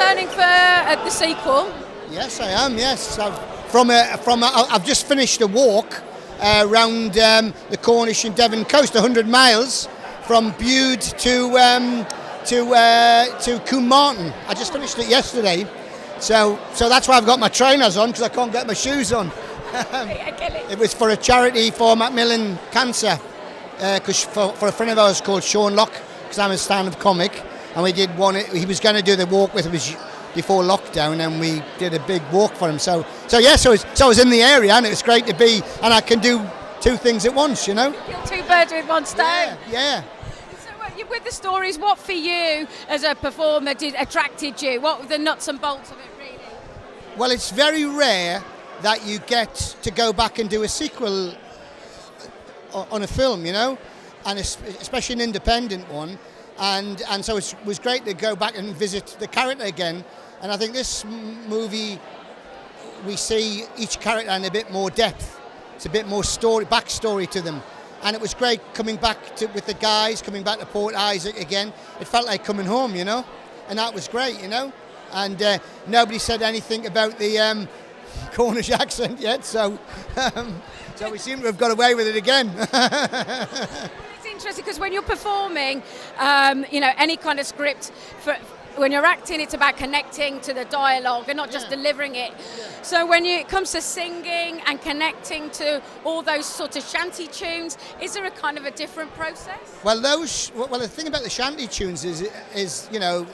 returning for the sequel? Yes, I am. Yes, I've just finished a walk around the Cornish and Devon coast, 100 miles from Bude to Combe Martin. I just finished it yesterday, so that's why I've got my trainers on, because I can't get my shoes on. It was for a charity for Macmillan Cancer, because for a friend of ours called Sean Locke, because I'm a stand-up comic, and we did one. He was going to do the walk with us before lockdown, and we did a big walk for him. So I was in the area, and it was great to be, and I can do two things at once, you know. Kill two birds with one stone. Yeah. So with the stories, what for you as a performer attracted you? What were the nuts and bolts of it, really? Well, it's very rare that you get to go back and do a sequel on a film, you know, and especially an independent one. And so it was great to go back and visit the character again. And I think this movie, we see each character in a bit more depth. It's a bit more backstory to them. And it was great coming back with the guys, coming back to Port Isaac again. It felt like coming home, you know. And that was great, you know. And nobody said anything about the Cornish accent yet, so we seem to have got away with it again. It's interesting because when you're performing, any kind of script, when you're acting, it's about connecting to the dialogue and not just delivering it. Yeah. So when it comes to singing and connecting to all those sort of shanty tunes, is there a kind of a different process? Well, the thing about the shanty tunes is you know,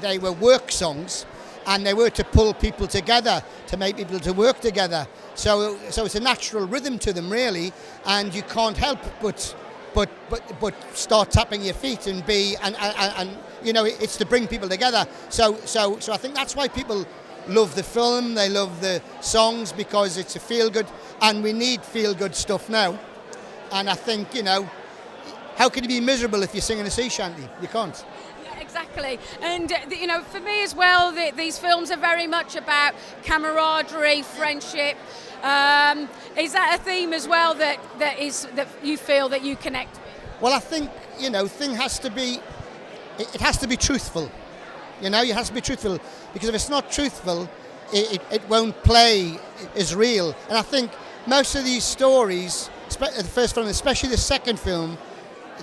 they were work songs, and they were to pull people together, to make people to work together. So it's a natural rhythm to them, really, and you can't help but start tapping your feet and you know, it's to bring people together. So I think that's why people love the film. They love the songs, because it's a feel good, and we need feel good stuff now. And I think, you know, how can you be miserable if you're singing a sea shanty? You can't. Exactly, and you know, for me as well, these films are very much about camaraderie, friendship. Is that a theme as well that you feel that you connect with? Well, I think, you know, it has to be truthful. You know, it has to be truthful, because if it's not truthful, it won't play as real. And I think most of these stories, the first film, especially the second film,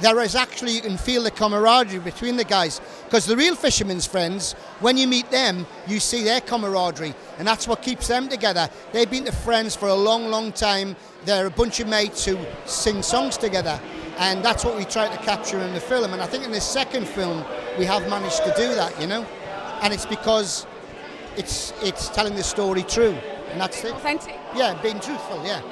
there is actually, you can feel the camaraderie between the guys, because the real fishermen's friends, when you meet them, you see their camaraderie, and that's what keeps them together. They've been friends for a long, long time. They're a bunch of mates who sing songs together, and that's what we try to capture in the film. And I think in the second film, we have managed to do that, you know, and it's because it's telling the story true, and that's it. Authentic. Yeah, being truthful, yeah.